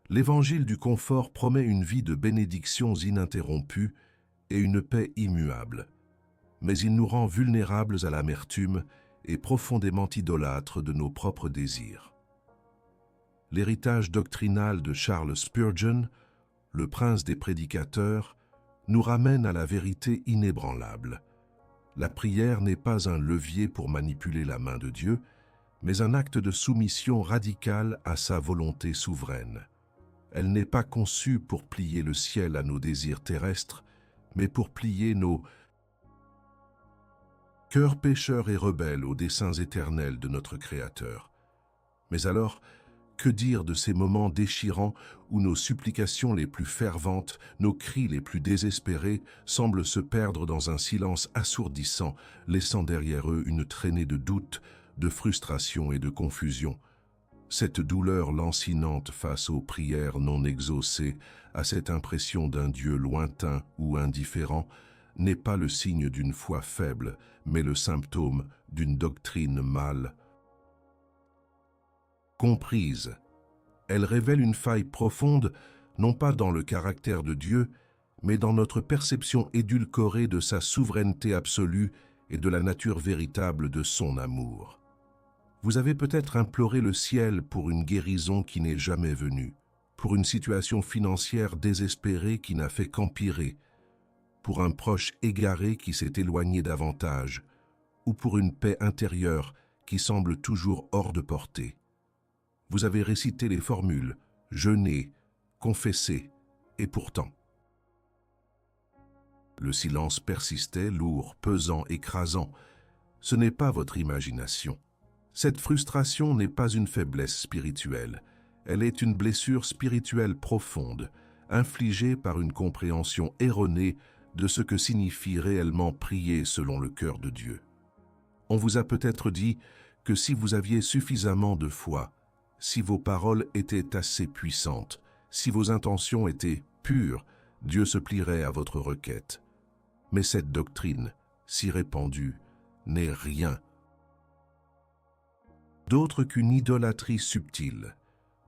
L'évangile du confort promet une vie de bénédictions ininterrompues et une paix immuable. Mais il nous rend vulnérables à l'amertume et profondément idolâtres de nos propres désirs. L'héritage doctrinal de Charles Spurgeon, le prince des prédicateurs, nous ramène à la vérité inébranlable. La prière n'est pas un levier pour manipuler la main de Dieu, mais un acte de soumission radicale à sa volonté souveraine. Elle n'est pas conçue pour plier le ciel à nos désirs terrestres, mais pour plier nos cœurs pécheurs et rebelles aux desseins éternels de notre Créateur. Mais alors, que dire de ces moments déchirants où nos supplications les plus ferventes, nos cris les plus désespérés semblent se perdre dans un silence assourdissant, laissant derrière eux une traînée de doute, de frustration et de confusion. Cette douleur lancinante face aux prières non exaucées, à cette impression d'un Dieu lointain ou indifférent, n'est pas le signe d'une foi faible, mais le symptôme d'une doctrine mal comprise. Elle révèle une faille profonde, non pas dans le caractère de Dieu, mais dans notre perception édulcorée de sa souveraineté absolue et de la nature véritable de son amour. Vous avez peut-être imploré le ciel pour une guérison qui n'est jamais venue, pour une situation financière désespérée qui n'a fait qu'empirer, pour un proche égaré qui s'est éloigné davantage, ou pour une paix intérieure qui semble toujours hors de portée. Vous avez récité les formules, jeûné, confessé, et pourtant. Le silence persistait, lourd, pesant, écrasant. Ce n'est pas votre imagination. Cette frustration n'est pas une faiblesse spirituelle. Elle est une blessure spirituelle profonde, infligée par une compréhension erronée de ce que signifie réellement prier selon le cœur de Dieu. On vous a peut-être dit que si vous aviez suffisamment de foi, si vos paroles étaient assez puissantes, si vos intentions étaient pures, Dieu se plierait à votre requête. Mais cette doctrine, si répandue, n'est rien d'autre qu'une idolâtrie subtile,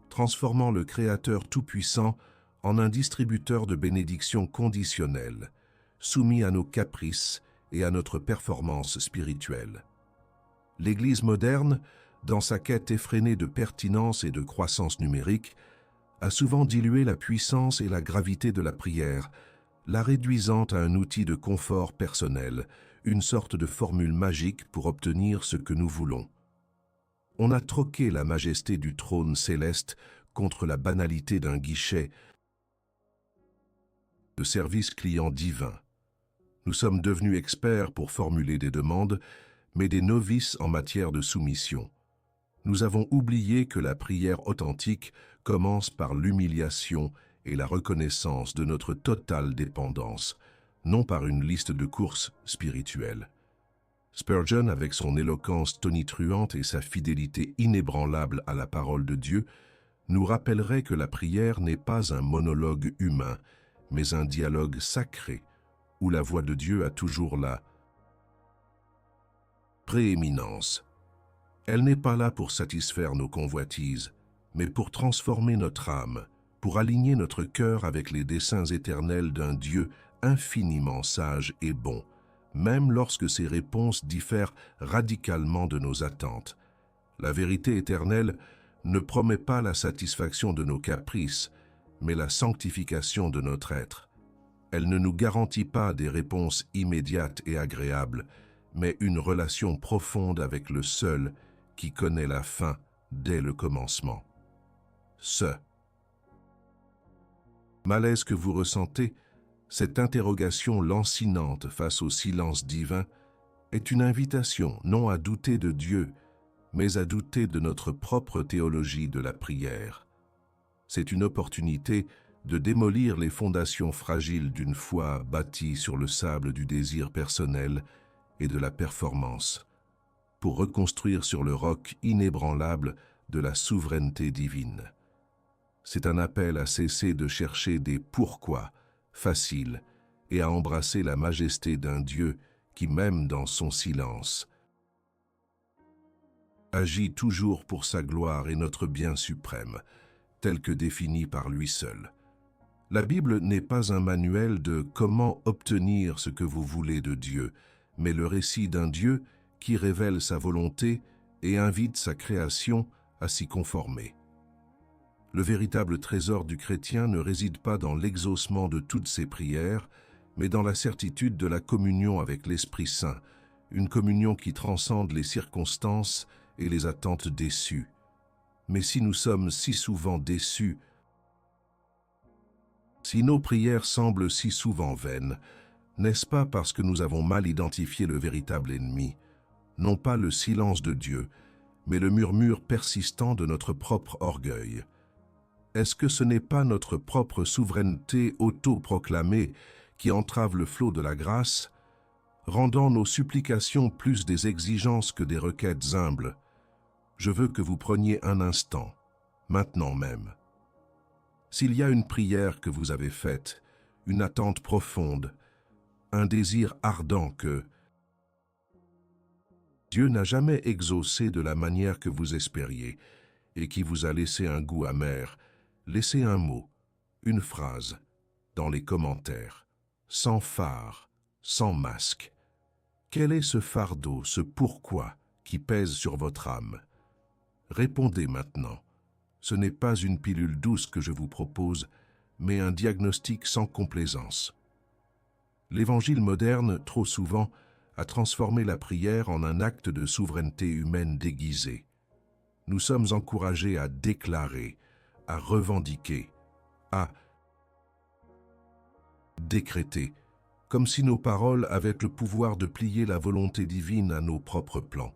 transformant le Créateur tout-puissant en un distributeur de bénédictions conditionnelles, soumis à nos caprices et à notre performance spirituelle. L'Église moderne, dans sa quête effrénée de pertinence et de croissance numérique, a souvent dilué la puissance et la gravité de la prière, la réduisant à un outil de confort personnel, une sorte de formule magique pour obtenir ce que nous voulons. On a troqué la majesté du trône céleste contre la banalité d'un guichet de service client divin. Nous sommes devenus experts pour formuler des demandes, mais des novices en matière de soumission. Nous avons oublié que la prière authentique commence par l'humiliation et la reconnaissance de notre totale dépendance, non par une liste de courses spirituelles. Spurgeon, avec son éloquence tonitruante et sa fidélité inébranlable à la parole de Dieu, nous rappellerait que la prière n'est pas un monologue humain, mais un dialogue sacré, où la voix de Dieu a toujours la prééminence. Elle n'est pas là pour satisfaire nos convoitises, mais pour transformer notre âme, pour aligner notre cœur avec les desseins éternels d'un Dieu infiniment sage et bon, même lorsque ses réponses diffèrent radicalement de nos attentes. La vérité éternelle ne promet pas la satisfaction de nos caprices, mais la sanctification de notre être. Elle ne nous garantit pas des réponses immédiates et agréables, mais une relation profonde avec le seul qui connaît la fin dès le commencement. Ce malaise que vous ressentez, cette interrogation lancinante face au silence divin, est une invitation non à douter de Dieu, mais à douter de notre propre théologie de la prière. C'est une opportunité de démolir les fondations fragiles d'une foi bâtie sur le sable du désir personnel et de la performance, pour reconstruire sur le roc inébranlable de la souveraineté divine. C'est un appel à cesser de chercher des pourquoi faciles et à embrasser la majesté d'un Dieu qui, même dans son silence, agit toujours pour sa gloire et notre bien suprême. tel que défini par lui seul. La Bible n'est pas un manuel de comment obtenir ce que vous voulez de Dieu, mais le récit d'un Dieu qui révèle sa volonté et invite sa création à s'y conformer. Le véritable trésor du chrétien ne réside pas dans l'exaucement de toutes ses prières, mais dans la certitude de la communion avec l'Esprit Saint, une communion qui transcende les circonstances et les attentes déçues. Mais si nous sommes si souvent déçus, si nos prières semblent si souvent vaines, n'est-ce pas parce que nous avons mal identifié le véritable ennemi, non pas le silence de Dieu, mais le murmure persistant de notre propre orgueil? Est-ce que ce n'est pas notre propre souveraineté auto-proclamée qui entrave le flot de la grâce, rendant nos supplications plus des exigences que des requêtes humbles? Je veux que vous preniez un instant, maintenant même. S'il y a une prière que vous avez faite, une attente profonde, un désir ardent que Dieu n'a jamais exaucé de la manière que vous espériez et qui vous a laissé un goût amer, laissez un mot, une phrase, dans les commentaires, sans phare, sans masque. Quel est ce fardeau, ce pourquoi qui pèse sur votre âme? Répondez maintenant. Ce n'est pas une pilule douce que je vous propose, mais un diagnostic sans complaisance. L'Évangile moderne, trop souvent, a transformé la prière en un acte de souveraineté humaine déguisée. Nous sommes encouragés à déclarer, à revendiquer, à décréter, comme si nos paroles avaient le pouvoir de plier la volonté divine à nos propres plans.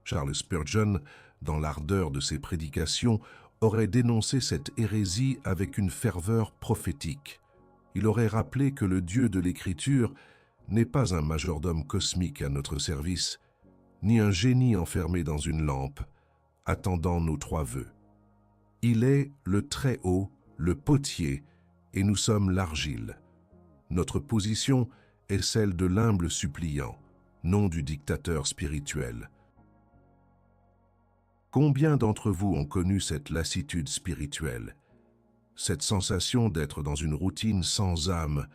Charles Spurgeon, dans l'ardeur de ses prédications, aurait dénoncé cette hérésie avec une ferveur prophétique. Il aurait rappelé que le Dieu de l'Écriture n'est pas un majordome cosmique à notre service, ni un génie enfermé dans une lampe, attendant nos 3 vœux. Il est le Très-Haut, le potier, et nous sommes l'argile. Notre position est celle de l'humble suppliant, non du dictateur spirituel. Combien d'entre vous ont connu cette lassitude spirituelle, cette sensation d'être dans une routine sans âme,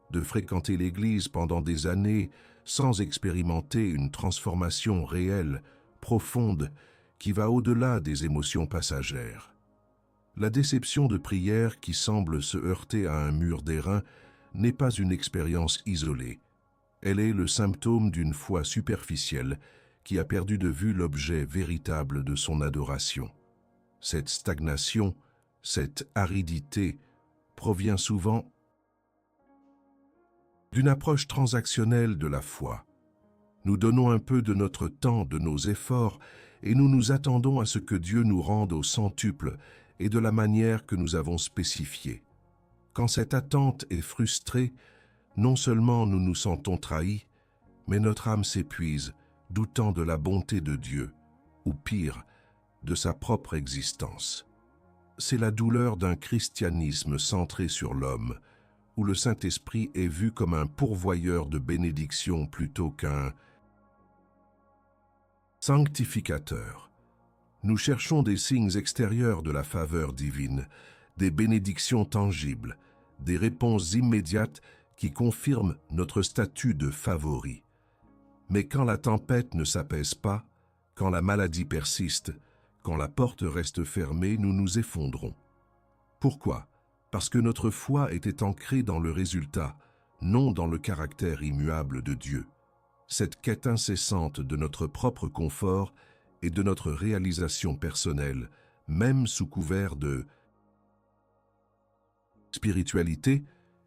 de fréquenter l'Église pendant des années sans expérimenter une transformation réelle, profonde, qui va au-delà des émotions passagères? La déception de prière qui semble se heurter à un mur d'airain n'est pas une expérience isolée. Elle est le symptôme d'une foi superficielle qui a perdu de vue l'objet véritable de son adoration. Cette stagnation, cette aridité, provient souvent d'une approche transactionnelle de la foi. Nous donnons un peu de notre temps, de nos efforts, et nous nous attendons à ce que Dieu nous rende au centuple et de la manière que nous avons spécifiée. Quand cette attente est frustrée, non seulement nous nous sentons trahis, mais notre âme s'épuise, doutant de la bonté de Dieu, ou pire, de sa propre existence. C'est la douleur d'un christianisme centré sur l'homme, où le Saint-Esprit est vu comme un pourvoyeur de bénédictions plutôt qu'un sanctificateur. Nous cherchons des signes extérieurs de la faveur divine, des bénédictions tangibles, des réponses immédiates qui confirment notre statut de favori. Mais quand la tempête ne s'apaise pas, quand la maladie persiste, quand la porte reste fermée, nous nous effondrons. Pourquoi? Parce que notre foi était ancrée dans le résultat, non dans le caractère immuable de Dieu. Cette quête incessante de notre propre confort et de notre réalisation personnelle, même sous couvert de spiritualité,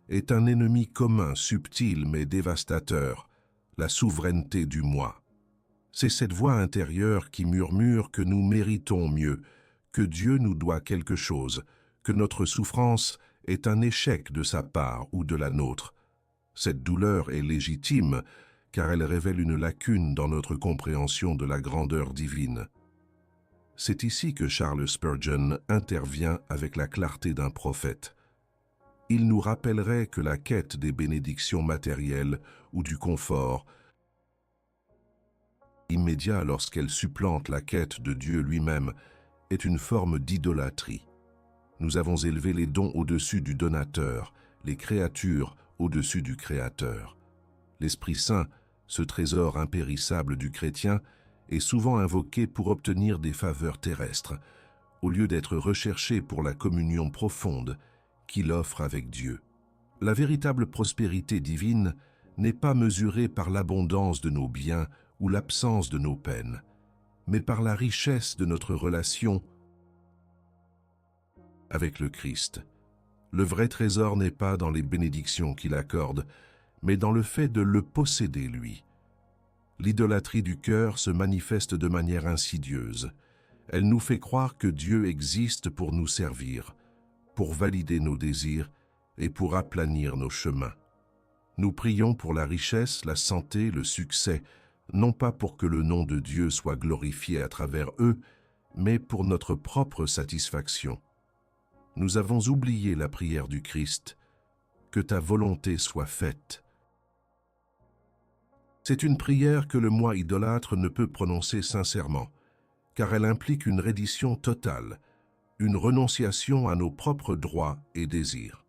est un ennemi commun, subtil mais dévastateur, la souveraineté du moi. C'est cette voix intérieure qui murmure que nous méritons mieux, que Dieu nous doit quelque chose, que notre souffrance est un échec de sa part ou de la nôtre. Cette douleur est légitime, car elle révèle une lacune dans notre compréhension de la grandeur divine. C'est ici que Charles Spurgeon intervient avec la clarté d'un prophète. Il nous rappellerait que la quête des bénédictions matérielles ou du confort immédiat lorsqu'elle supplante la quête de Dieu lui-même est une forme d'idolâtrie. Nous avons élevé les dons au-dessus du donateur, les créatures au-dessus du Créateur. L'Esprit Saint, ce trésor impérissable du chrétien, est souvent invoqué pour obtenir des faveurs terrestres, au lieu d'être recherché pour la communion profonde qu'il offre avec Dieu. La véritable prospérité divine n'est pas mesurée par l'abondance de nos biens ou l'absence de nos peines, mais par la richesse de notre relation avec le Christ. Le vrai trésor n'est pas dans les bénédictions qu'il accorde, mais dans le fait de le posséder, lui. L'idolâtrie du cœur se manifeste de manière insidieuse. Elle nous fait croire que Dieu existe pour nous servir, pour valider nos désirs et pour aplanir nos chemins. Nous prions pour la richesse, la santé, le succès, non pas pour que le nom de Dieu soit glorifié à travers eux, mais pour notre propre satisfaction. Nous avons oublié la prière du Christ, « Que ta volonté soit faite ». C'est une prière que le moi idolâtre ne peut prononcer sincèrement, car elle implique une reddition totale, une renonciation à nos propres droits et désirs.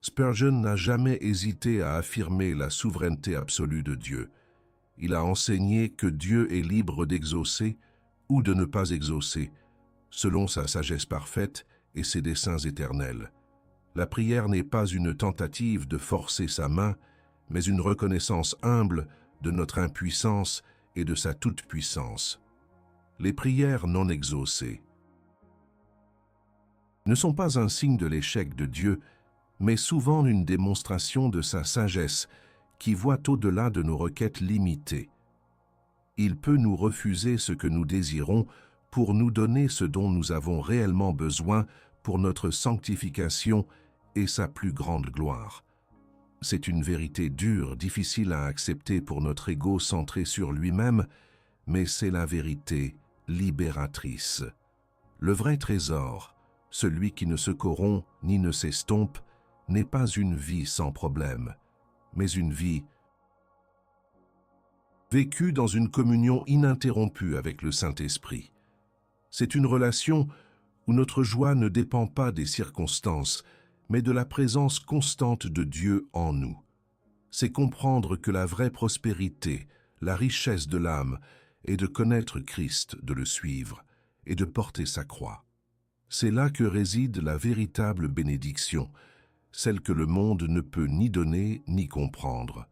Spurgeon n'a jamais hésité à affirmer la souveraineté absolue de Dieu. Il a enseigné que Dieu est libre d'exaucer ou de ne pas exaucer, selon sa sagesse parfaite et ses desseins éternels. La prière n'est pas une tentative de forcer sa main, mais une reconnaissance humble de notre impuissance et de sa toute-puissance. Les prières non exaucées ne sont pas un signe de l'échec de Dieu, mais souvent une démonstration de sa sagesse qui voit au-delà de nos requêtes limitées. Il peut nous refuser ce que nous désirons pour nous donner ce dont nous avons réellement besoin pour notre sanctification et sa plus grande gloire. C'est une vérité dure, difficile à accepter pour notre ego centré sur lui-même, mais c'est la vérité libératrice. Le vrai trésor, celui qui ne se corrompt ni ne s'estompe, n'est pas une vie sans problème, mais une vie vécue dans une communion ininterrompue avec le Saint-Esprit. C'est une relation où notre joie ne dépend pas des circonstances, mais de la présence constante de Dieu en nous. C'est comprendre que la vraie prospérité, la richesse de l'âme, est de connaître Christ, de le suivre et de porter sa croix. C'est là que réside la véritable bénédiction, celle que le monde ne peut ni donner ni comprendre.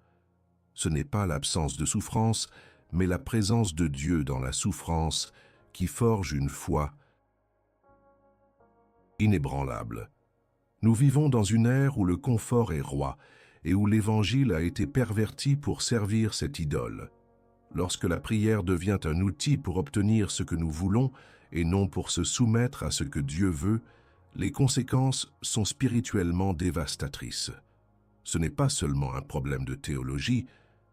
Ce n'est pas l'absence de souffrance, mais la présence de Dieu dans la souffrance qui forge une foi inébranlable. Nous vivons dans une ère où le confort est roi et où l'Évangile a été perverti pour servir cette idole. Lorsque la prière devient un outil pour obtenir ce que nous voulons et non pour se soumettre à ce que Dieu veut, les conséquences sont spirituellement dévastatrices. Ce n'est pas seulement un problème de théologie,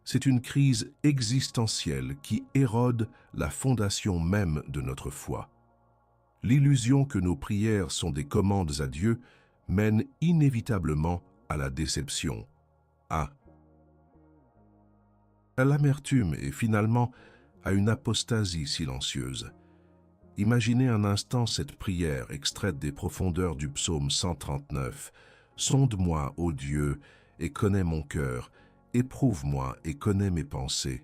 c'est une crise existentielle qui érode la fondation même de notre foi. L'illusion que nos prières sont des commandes à Dieu mène inévitablement à la déception, à l'amertume et finalement à une apostasie silencieuse. Imaginez un instant cette prière extraite des profondeurs du psaume 139. « Sonde-moi, ô Dieu, et connais mon cœur, éprouve-moi et connais mes pensées.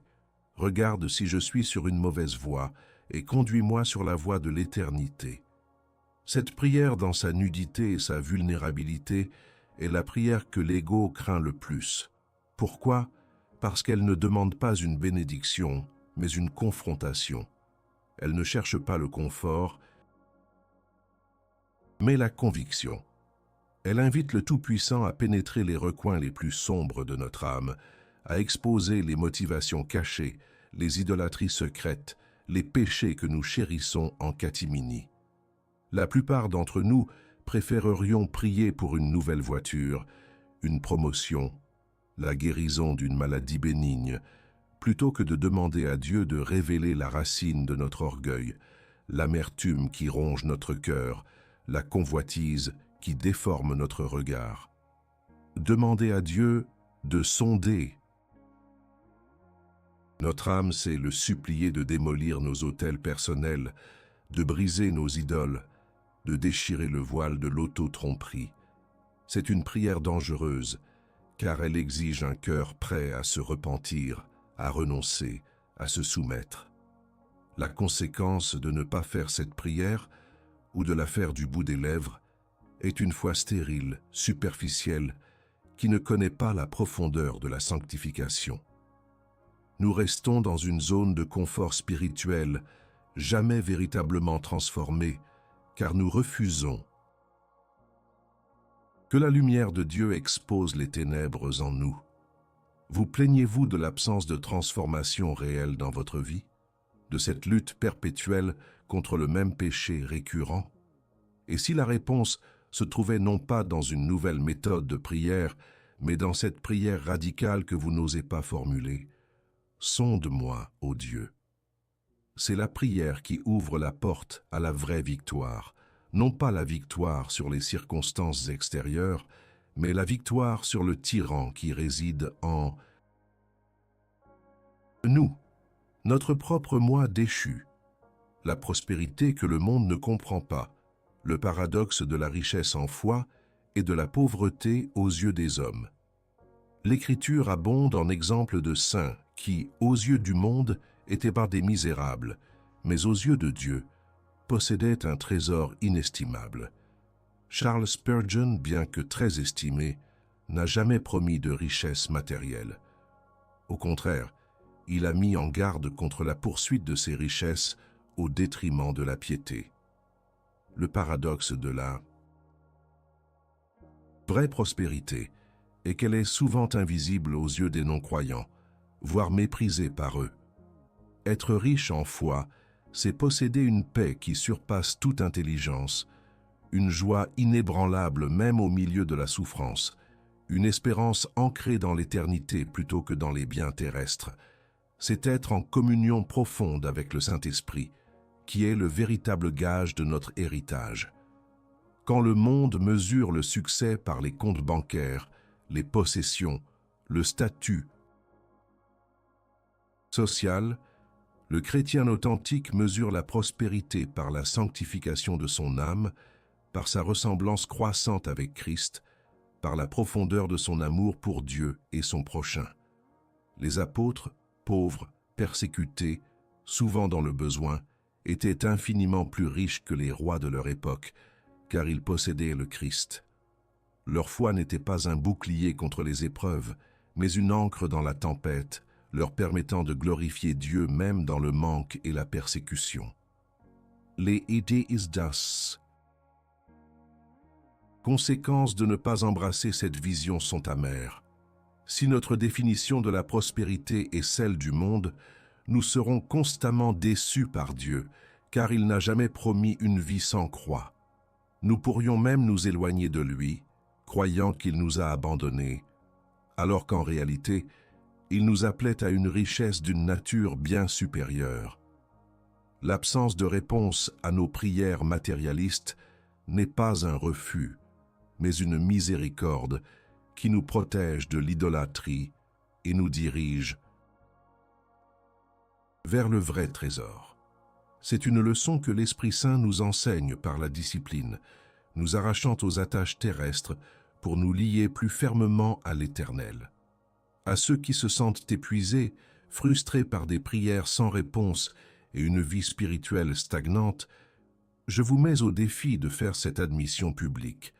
Regarde si je suis sur une mauvaise voie, et conduis-moi sur la voie de l'éternité. » Cette prière dans sa nudité et sa vulnérabilité est la prière que l'ego craint le plus. Pourquoi ? Parce qu'elle ne demande pas une bénédiction, mais une confrontation. Elle ne cherche pas le confort, mais la conviction. Elle invite le Tout-Puissant à pénétrer les recoins les plus sombres de notre âme, à exposer les motivations cachées, les idolâtries secrètes, les péchés que nous chérissons en catimini. La plupart d'entre nous préférerions prier pour une nouvelle voiture, une promotion, la guérison d'une maladie bénigne, plutôt que de demander à Dieu de révéler la racine de notre orgueil, l'amertume qui ronge notre cœur, la convoitise qui déforme notre regard. Demander à Dieu de sonder notre âme, c'est le supplier de démolir nos autels personnels, de briser nos idoles, de déchirer le voile de l'auto-tromperie. C'est une prière dangereuse, car elle exige un cœur prêt à se repentir, à renoncer, à se soumettre. La conséquence de ne pas faire cette prière, ou de la faire du bout des lèvres, est une foi stérile, superficielle, qui ne connaît pas la profondeur de la sanctification. Nous restons dans une zone de confort spirituel, jamais véritablement transformée, car nous refusons que la lumière de Dieu expose les ténèbres en nous. Vous plaignez-vous de l'absence de transformation réelle dans votre vie, de cette lutte perpétuelle contre le même péché récurrent? Et si la réponse se trouvait non pas dans une nouvelle méthode de prière, mais dans cette prière radicale que vous n'osez pas formuler, « Sonde-moi, ô Dieu ». C'est la prière qui ouvre la porte à la vraie victoire, non pas la victoire sur les circonstances extérieures, mais la victoire sur le tyran qui réside en nous, notre propre moi déchu, la prospérité que le monde ne comprend pas, le paradoxe de la richesse en foi et de la pauvreté aux yeux des hommes. L'Écriture abonde en exemples de saints qui, aux yeux du monde, étaient pas des misérables, mais aux yeux de Dieu, possédaient un trésor inestimable. Charles Spurgeon, bien que très estimé, n'a jamais promis de richesse matérielle. Au contraire, il a mis en garde contre la poursuite de ces richesses au détriment de la piété. Le paradoxe de la vraie prospérité est qu'elle est souvent invisible aux yeux des non-croyants, voire méprisée par eux. Être riche en foi, c'est posséder une paix qui surpasse toute intelligence, une joie inébranlable même au milieu de la souffrance, une espérance ancrée dans l'éternité plutôt que dans les biens terrestres. C'est être en communion profonde avec le Saint-Esprit, qui est le véritable gage de notre héritage. Quand le monde mesure le succès par les comptes bancaires, les possessions, le statut social, le chrétien authentique mesure la prospérité par la sanctification de son âme, par sa ressemblance croissante avec Christ, par la profondeur de son amour pour Dieu et son prochain. Les apôtres, pauvres, persécutés, souvent dans le besoin, étaient infiniment plus riches que les rois de leur époque, car ils possédaient le Christ. Leur foi n'était pas un bouclier contre les épreuves, mais une ancre dans la tempête, leur permettant de glorifier Dieu même dans le manque et la persécution. Les Idées is das. Conséquences de ne pas embrasser cette vision sont amères. Si notre définition de la prospérité est celle du monde, nous serons constamment déçus par Dieu, car il n'a jamais promis une vie sans croix. Nous pourrions même nous éloigner de lui, croyant qu'il nous a abandonnés, alors qu'en réalité, il nous appelait à une richesse d'une nature bien supérieure. L'absence de réponse à nos prières matérialistes n'est pas un refus, mais une miséricorde qui nous protège de l'idolâtrie et nous dirige vers le vrai trésor. C'est une leçon que l'Esprit Saint nous enseigne par la discipline, nous arrachant aux attaches terrestres pour nous lier plus fermement à l'Éternel. À ceux qui se sentent épuisés, frustrés par des prières sans réponse et une vie spirituelle stagnante, je vous mets au défi de faire cette admission publique.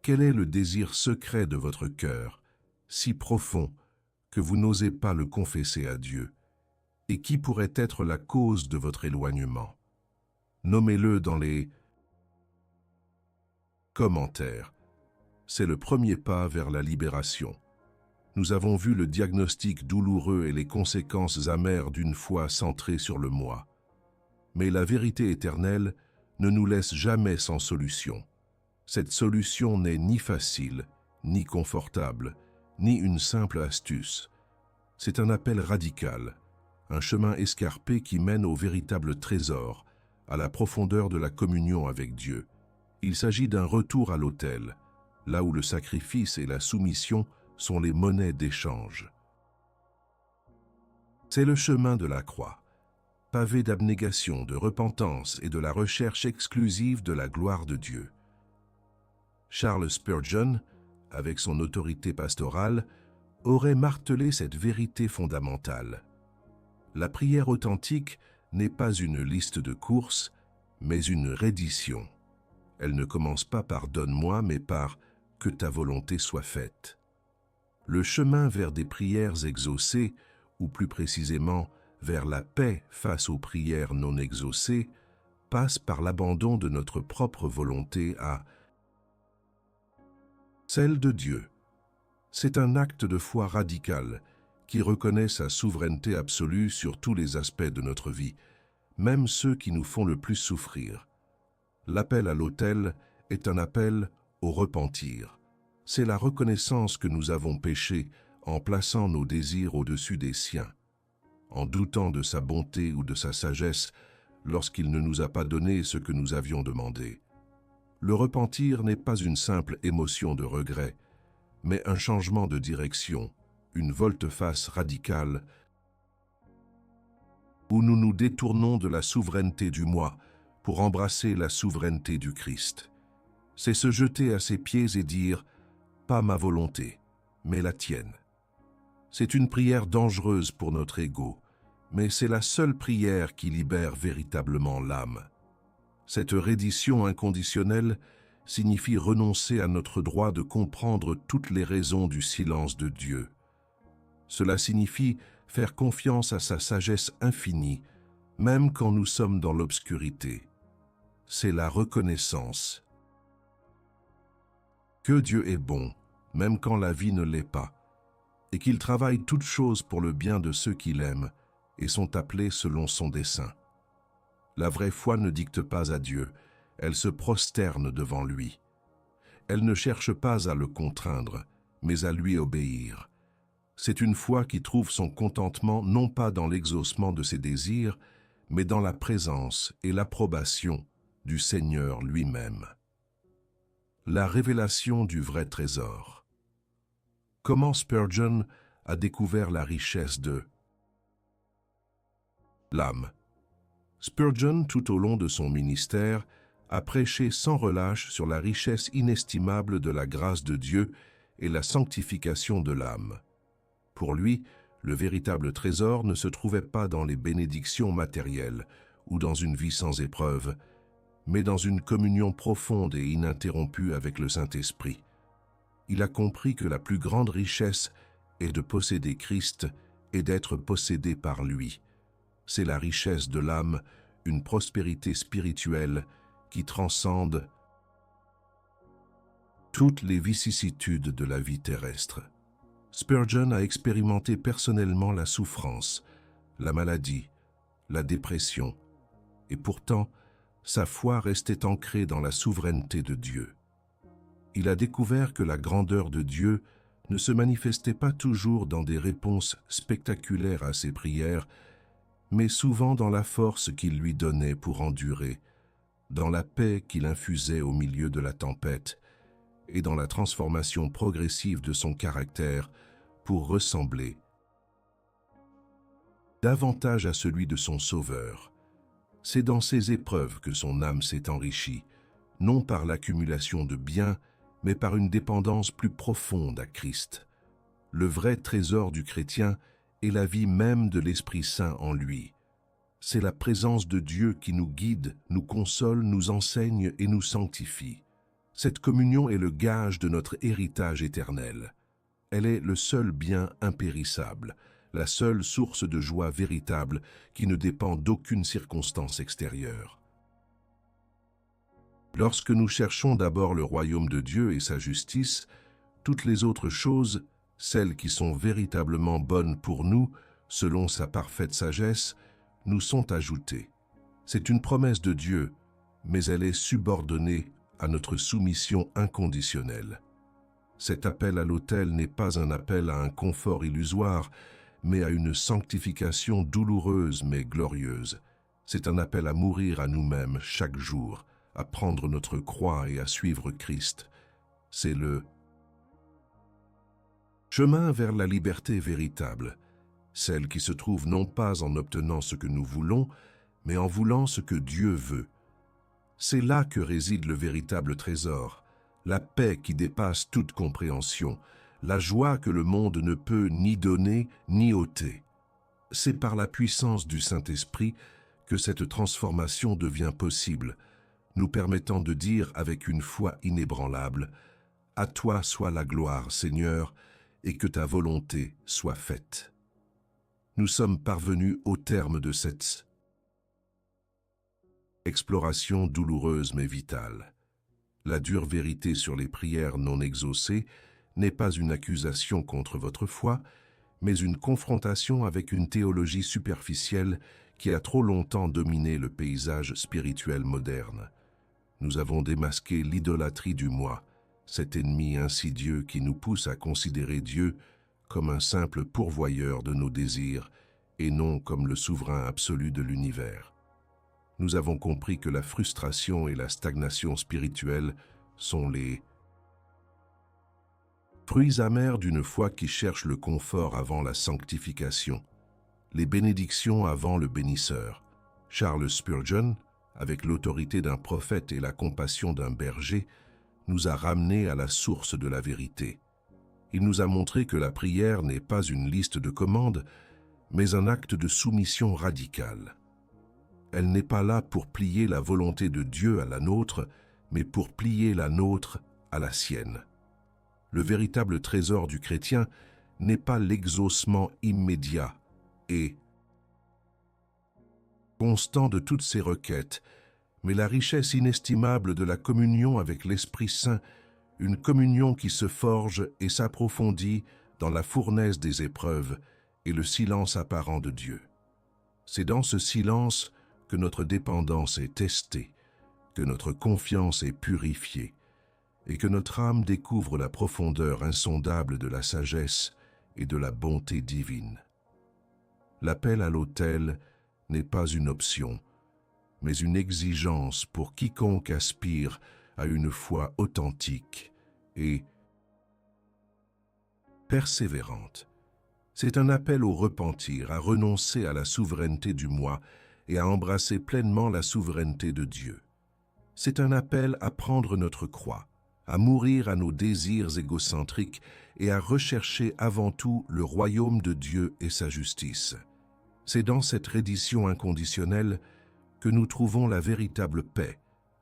Quel est le désir secret de votre cœur, si profond que vous n'osez pas le confesser à Dieu, et qui pourrait être la cause de votre éloignement? Nommez-le dans les commentaires. C'est le premier pas vers la libération. Nous avons vu le diagnostic douloureux et les conséquences amères d'une foi centrée sur le moi. Mais la vérité éternelle ne nous laisse jamais sans solution. Cette solution n'est ni facile, ni confortable, ni une simple astuce. C'est un appel radical, un chemin escarpé qui mène au véritable trésor, à la profondeur de la communion avec Dieu. Il s'agit d'un retour à l'autel, là où le sacrifice et la soumission sont les monnaies d'échange. C'est le chemin de la croix. pavé d'abnégation, de repentance et de la recherche exclusive de la gloire de Dieu. Charles Spurgeon, avec son autorité pastorale, aurait martelé cette vérité fondamentale. La prière authentique n'est pas une liste de courses, mais une reddition. Elle ne commence pas par « donne-moi », mais par « que ta volonté soit faite ». Le chemin vers des prières exaucées, ou plus précisément vers la paix face aux prières non exaucées, passe par l'abandon de notre propre volonté à celle de Dieu. C'est un acte de foi radical qui reconnaît sa souveraineté absolue sur tous les aspects de notre vie, même ceux qui nous font le plus souffrir. L'appel à l'autel est un appel au repentir. C'est la reconnaissance que nous avons péché en plaçant nos désirs au-dessus des siens, en doutant de sa bonté ou de sa sagesse lorsqu'il ne nous a pas donné ce que nous avions demandé. Le repentir n'est pas une simple émotion de regret, mais un changement de direction, une volte-face radicale où nous nous détournons de la souveraineté du moi pour embrasser la souveraineté du Christ. C'est se jeter à ses pieds et dire « Pas ma volonté, mais la tienne ». C'est une prière dangereuse pour notre ego, mais c'est la seule prière qui libère véritablement l'âme. Cette reddition inconditionnelle signifie renoncer à notre droit de comprendre toutes les raisons du silence de Dieu. Cela signifie faire confiance à sa sagesse infinie, même quand nous sommes dans l'obscurité. C'est la reconnaissance que Dieu est bon, même quand la vie ne l'est pas, et qu'il travaille toutes choses pour le bien de ceux qui l'aiment et sont appelés selon son dessein. La vraie foi ne dicte pas à Dieu, elle se prosterne devant lui. Elle ne cherche pas à le contraindre, mais à lui obéir. C'est une foi qui trouve son contentement non pas dans l'exaucement de ses désirs, mais dans la présence et l'approbation du Seigneur lui-même. La révélation du vrai trésor. Comment Spurgeon a découvert la richesse de l'âme. Spurgeon, tout au long de son ministère, a prêché sans relâche sur la richesse inestimable de la grâce de Dieu et la sanctification de l'âme. Pour lui, le véritable trésor ne se trouvait pas dans les bénédictions matérielles ou dans une vie sans épreuve, mais dans une communion profonde et ininterrompue avec le Saint-Esprit. Il a compris que la plus grande richesse est de posséder Christ et d'être possédé par lui. C'est la richesse de l'âme, une prospérité spirituelle qui transcende toutes les vicissitudes de la vie terrestre. Spurgeon a expérimenté personnellement la souffrance, la maladie, la dépression, et pourtant, sa foi restait ancrée dans la souveraineté de Dieu. Il a découvert que la grandeur de Dieu ne se manifestait pas toujours dans des réponses spectaculaires à ses prières, mais souvent dans la force qu'il lui donnait pour endurer, dans la paix qu'il infusait au milieu de la tempête et dans la transformation progressive de son caractère pour ressembler davantage à celui de son Sauveur. C'est dans ces épreuves que son âme s'est enrichie, non par l'accumulation de biens, mais par une dépendance plus profonde à Christ. Le vrai trésor du chrétien est la vie même de l'Esprit Saint en lui. C'est la présence de Dieu qui nous guide, nous console, nous enseigne et nous sanctifie. Cette communion est le gage de notre héritage éternel. Elle est le seul bien impérissable, la seule source de joie véritable qui ne dépend d'aucune circonstance extérieure. Lorsque nous cherchons d'abord le royaume de Dieu et sa justice, toutes les autres choses, celles qui sont véritablement bonnes pour nous, selon sa parfaite sagesse, nous sont ajoutées. C'est une promesse de Dieu, mais elle est subordonnée à notre soumission inconditionnelle. Cet appel à l'autel n'est pas un appel à un confort illusoire, mais à une sanctification douloureuse mais glorieuse. C'est un appel à mourir à nous-mêmes chaque jour, à prendre notre croix et à suivre Christ. C'est le chemin vers la liberté véritable. celle qui se trouve non pas en obtenant ce que nous voulons, mais en voulant ce que Dieu veut. C'est là que réside le véritable trésor, la paix qui dépasse toute compréhension, la joie que le monde ne peut ni donner ni ôter. C'est par la puissance du Saint-Esprit que cette transformation devient possible, nous permettant de dire avec une foi inébranlable « À toi soit la gloire, Seigneur, et que ta volonté soit faite. » Nous sommes parvenus au terme de cette exploration douloureuse mais vitale. La dure vérité sur les prières non exaucées n'est pas une accusation contre votre foi, mais une confrontation avec une théologie superficielle qui a trop longtemps dominé le paysage spirituel moderne. Nous avons démasqué l'idolâtrie du moi, cet ennemi insidieux qui nous pousse à considérer Dieu comme un simple pourvoyeur de nos désirs et non comme le souverain absolu de l'univers. Nous avons compris que la frustration et la stagnation spirituelle sont les fruits amers d'une foi qui cherche le confort avant la sanctification, les bénédictions avant le bénisseur. Charles Spurgeon, avec l'autorité d'un prophète et la compassion d'un berger, nous a ramenés à la source de la vérité. Il nous a montré que la prière n'est pas une liste de commandes, mais un acte de soumission radicale. Elle n'est pas là pour plier la volonté de Dieu à la nôtre, mais pour plier la nôtre à la sienne. Le véritable trésor du chrétien n'est pas l'exaucement immédiat et constant de toutes ses requêtes, mais la richesse inestimable de la communion avec l'Esprit Saint, une communion qui se forge et s'approfondit dans la fournaise des épreuves et le silence apparent de Dieu. C'est dans ce silence que notre dépendance est testée, que notre confiance est purifiée, et que notre âme découvre la profondeur insondable de la sagesse et de la bonté divine. L'appel à l'autel n'est pas une option, mais une exigence pour quiconque aspire à une foi authentique et persévérante. C'est un appel au repentir, à renoncer à la souveraineté du moi et à embrasser pleinement la souveraineté de Dieu. C'est un appel à prendre notre croix, à mourir à nos désirs égocentriques et à rechercher avant tout le royaume de Dieu et sa justice. C'est dans cette reddition inconditionnelle que nous trouvons la véritable paix,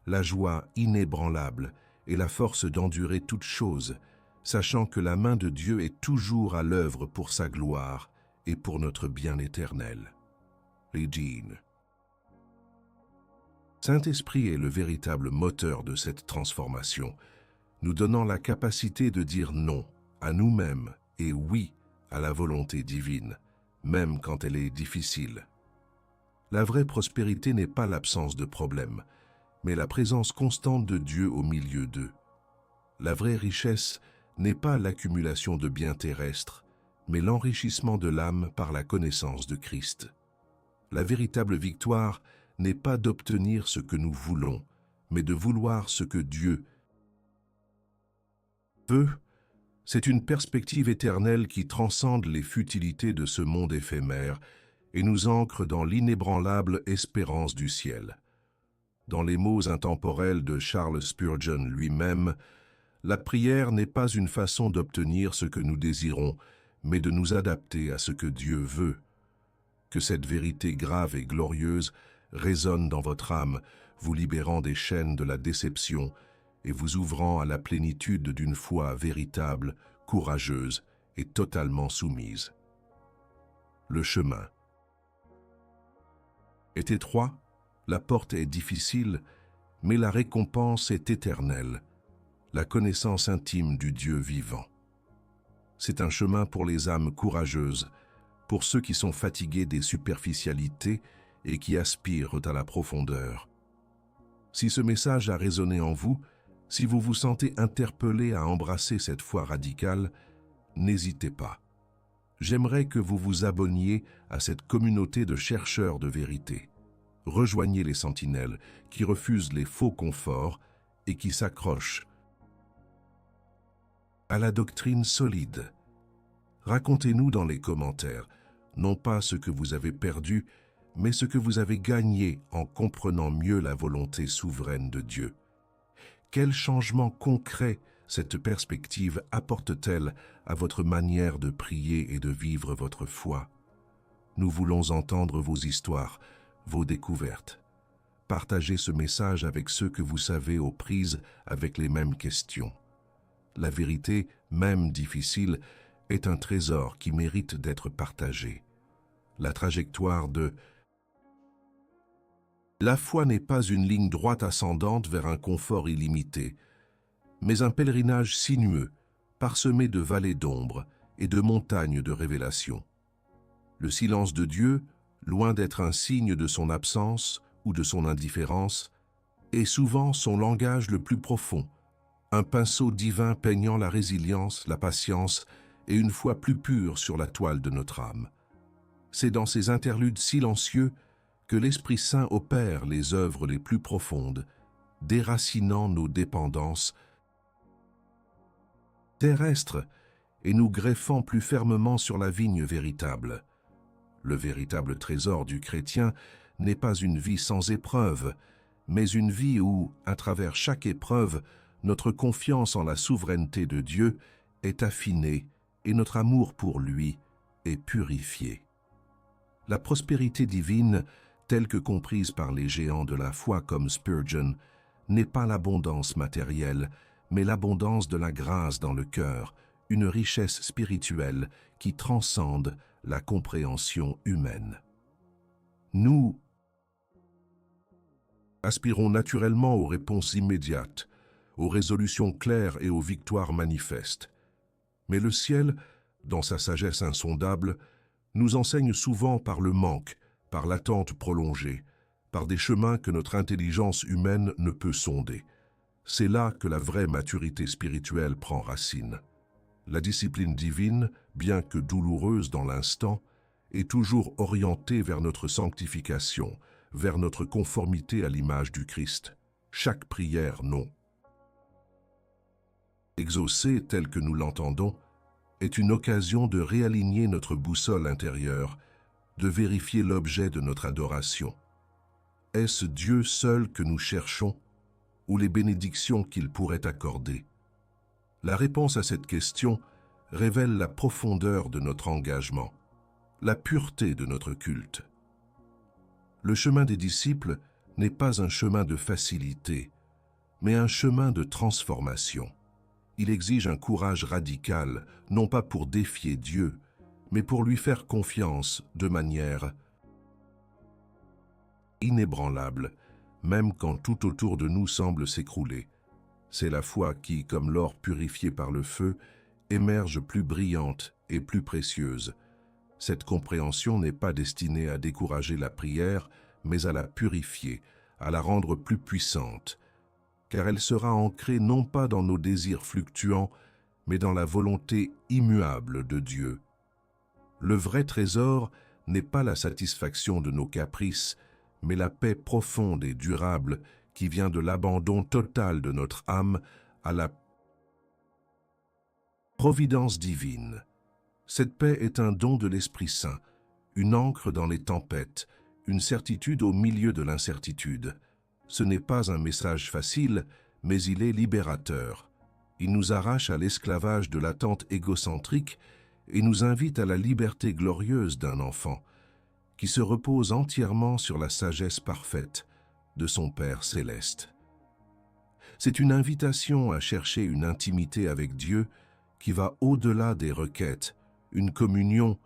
la joie inébranlable et la force d'endurer toutes choses, sachant que la main de Dieu est toujours à l'œuvre pour sa gloire et pour notre bien éternel. Lédine. Saint-Esprit est le véritable moteur de cette transformation, nous donnant la capacité de dire non à nous-mêmes et oui à la volonté divine, même quand elle est difficile. La vraie prospérité n'est pas l'absence de problèmes, mais la présence constante de Dieu au milieu d'eux. La vraie richesse n'est pas l'accumulation de biens terrestres, mais l'enrichissement de l'âme par la connaissance de Christ. La véritable victoire n'est pas d'obtenir ce que nous voulons, mais de vouloir ce que Dieu veut. C'est une perspective éternelle qui transcende les futilités de ce monde éphémère et nous ancre dans l'inébranlable espérance du ciel. Dans les mots intemporels de Charles Spurgeon lui-même, la prière n'est pas une façon d'obtenir ce que nous désirons, mais de nous adapter à ce que Dieu veut. Que cette vérité grave et glorieuse résonne dans votre âme, vous libérant des chaînes de la déception et vous ouvrant à la plénitude d'une foi véritable, courageuse et totalement soumise. Le chemin est étroit, la porte est difficile, mais la récompense est éternelle, la connaissance intime du Dieu vivant. C'est un chemin pour les âmes courageuses, pour ceux qui sont fatigués des superficialités et qui aspirent à la profondeur. Si ce message a résonné en vous, si vous vous sentez interpellé à embrasser cette foi radicale, n'hésitez pas. J'aimerais que vous vous abonniez à cette communauté de chercheurs de vérité. Rejoignez les sentinelles qui refusent les faux conforts et qui s'accrochent à la doctrine solide. Racontez-nous dans les commentaires, non pas ce que vous avez perdu, mais ce que vous avez gagné en comprenant mieux la volonté souveraine de Dieu. Quel changement concret cette perspective apporte-t-elle à votre manière de prier et de vivre votre foi? Nous voulons entendre vos histoires, vos découvertes. Partagez ce message avec ceux que vous savez aux prises avec les mêmes questions. La vérité, même difficile, est un trésor qui mérite d'être partagé. La trajectoire de la foi n'est pas une ligne droite ascendante vers un confort illimité, mais un pèlerinage sinueux, parsemé de vallées d'ombre et de montagnes de révélation. Le silence de Dieu, loin d'être un signe de son absence ou de son indifférence, est souvent son langage le plus profond, un pinceau divin peignant la résilience, la patience et une foi plus pure sur la toile de notre âme. C'est dans ces interludes silencieux que l'Esprit Saint opère les œuvres les plus profondes, déracinant nos dépendances terrestres et nous greffant plus fermement sur la vigne véritable. Le véritable trésor du chrétien n'est pas une vie sans épreuve, mais une vie où, à travers chaque épreuve, notre confiance en la souveraineté de Dieu est affinée et notre amour pour lui est purifié. La prospérité divine, telle que comprise par les géants de la foi comme Spurgeon, n'est pas l'abondance matérielle, mais l'abondance de la grâce dans le cœur, une richesse spirituelle qui transcende la compréhension humaine. Nous aspirons naturellement aux réponses immédiates, aux résolutions claires et aux victoires manifestes. Mais le ciel, dans sa sagesse insondable, nous enseigne souvent par le manque, par l'attente prolongée, par des chemins que notre intelligence humaine ne peut sonder. C'est là que la vraie maturité spirituelle prend racine. La discipline divine, bien que douloureuse dans l'instant, est toujours orientée vers notre sanctification, vers notre conformité à l'image du Christ. Chaque prière, non. Exaucée telle que nous l'entendons, est une occasion de réaligner notre boussole intérieure, de vérifier l'objet de notre adoration. Est-ce Dieu seul que nous cherchons, ou les bénédictions qu'il pourrait accorder? La réponse à cette question révèle la profondeur de notre engagement, la pureté de notre culte. Le chemin des disciples n'est pas un chemin de facilité, mais un chemin de transformation. Il exige un courage radical, non pas pour défier Dieu, mais pour lui faire confiance de manière inébranlable, même quand tout autour de nous semble s'écrouler. C'est la foi qui, comme l'or purifié par le feu, émerge plus brillante et plus précieuse. Cette compréhension n'est pas destinée à décourager la prière, mais à la purifier, à la rendre plus puissante, car elle sera ancrée non pas dans nos désirs fluctuants, mais dans la volonté immuable de Dieu. Le vrai trésor n'est pas la satisfaction de nos caprices, mais la paix profonde et durable qui vient de l'abandon total de notre âme à la providence divine. Cette paix est un don de l'Esprit Saint, une ancre dans les tempêtes, une certitude au milieu de l'incertitude. Ce n'est pas un message facile, mais il est libérateur. Il nous arrache à l'esclavage de l'attente égocentrique et nous invite à la liberté glorieuse d'un enfant, qui se repose entièrement sur la sagesse parfaite de son Père céleste. C'est une invitation à chercher une intimité avec Dieu qui va au-delà des requêtes, une communion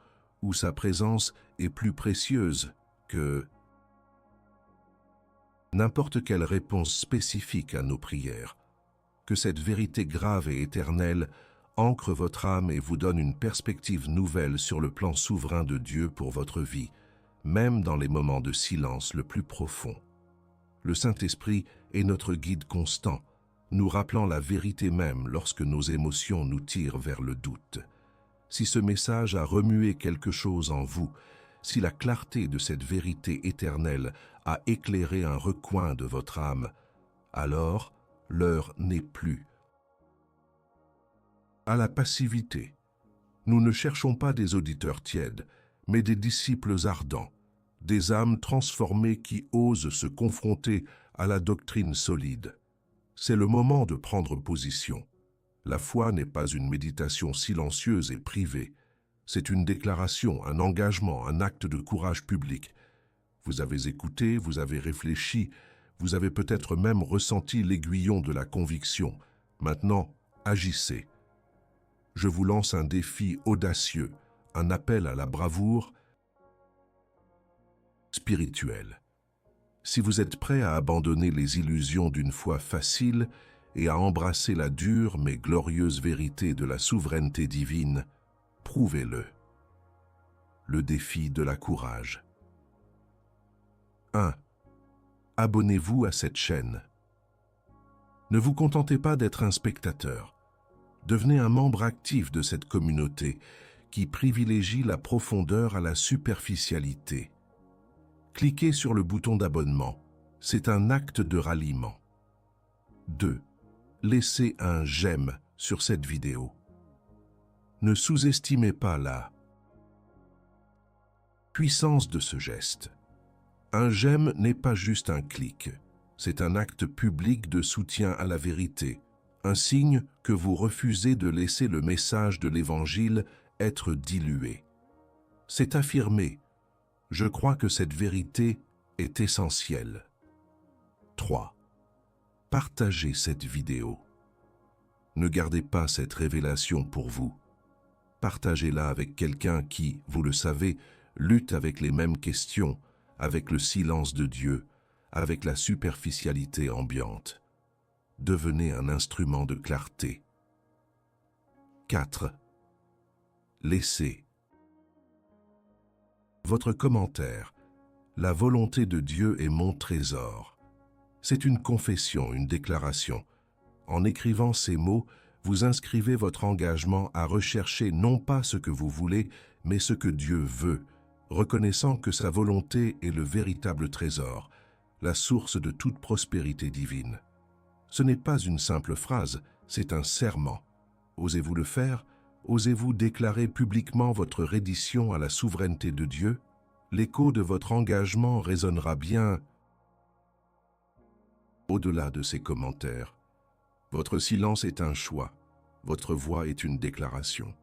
où sa présence est plus précieuse que n'importe quelle réponse spécifique à nos prières. Que cette vérité grave et éternelle ancre votre âme et vous donne une perspective nouvelle sur le plan souverain de Dieu pour votre vie, même dans les moments de silence le plus profond. Le Saint-Esprit est notre guide constant, nous rappelant la vérité même lorsque nos émotions nous tirent vers le doute. Si ce message a remué quelque chose en vous, si la clarté de cette vérité éternelle a éclairé un recoin de votre âme, alors l'heure n'est plus à la passivité. Nous ne cherchons pas des auditeurs tièdes, mais des disciples ardents, des âmes transformées qui osent se confronter à la doctrine solide. C'est le moment de prendre position. La foi n'est pas une méditation silencieuse et privée. C'est une déclaration, un engagement, un acte de courage public. Vous avez écouté, vous avez réfléchi, vous avez peut-être même ressenti l'aiguillon de la conviction. Maintenant, agissez. Je vous lance un défi audacieux, un appel à la bravoure spirituelle. Si vous êtes prêt à abandonner les illusions d'une foi facile et à embrasser la dure mais glorieuse vérité de la souveraineté divine, prouvez-le. Le défi de la courage. 1. Abonnez-vous à cette chaîne. Ne vous contentez pas d'être un spectateur. Devenez un membre actif de cette communauté qui privilégie la profondeur à la superficialité. Cliquez sur le bouton d'abonnement. C'est un acte de ralliement. 2. Laissez un j'aime sur cette vidéo. Ne sous-estimez pas la puissance de ce geste. Un j'aime n'est pas juste un clic, c'est un acte public de soutien à la vérité, un signe que vous refusez de laisser le message de l'Évangile être dilué. C'est affirmer, je crois que cette vérité est essentielle. 3. Partagez cette vidéo. Ne gardez pas cette révélation pour vous. Partagez-la avec quelqu'un qui, vous le savez, lutte avec les mêmes questions, avec le silence de Dieu, avec la superficialité ambiante. Devenez un instrument de clarté. 4. Laissez. Votre commentaire, la volonté de Dieu est mon trésor. C'est une confession, une déclaration. En écrivant ces mots, vous inscrivez votre engagement à rechercher non pas ce que vous voulez, mais ce que Dieu veut, reconnaissant que sa volonté est le véritable trésor, la source de toute prospérité divine. Ce n'est pas une simple phrase, c'est un serment. Osez-vous le faire? Osez-vous déclarer publiquement votre reddition à la souveraineté de Dieu? L'écho de votre engagement résonnera bien au-delà de ces commentaires. Votre silence est un choix, votre voix est une déclaration.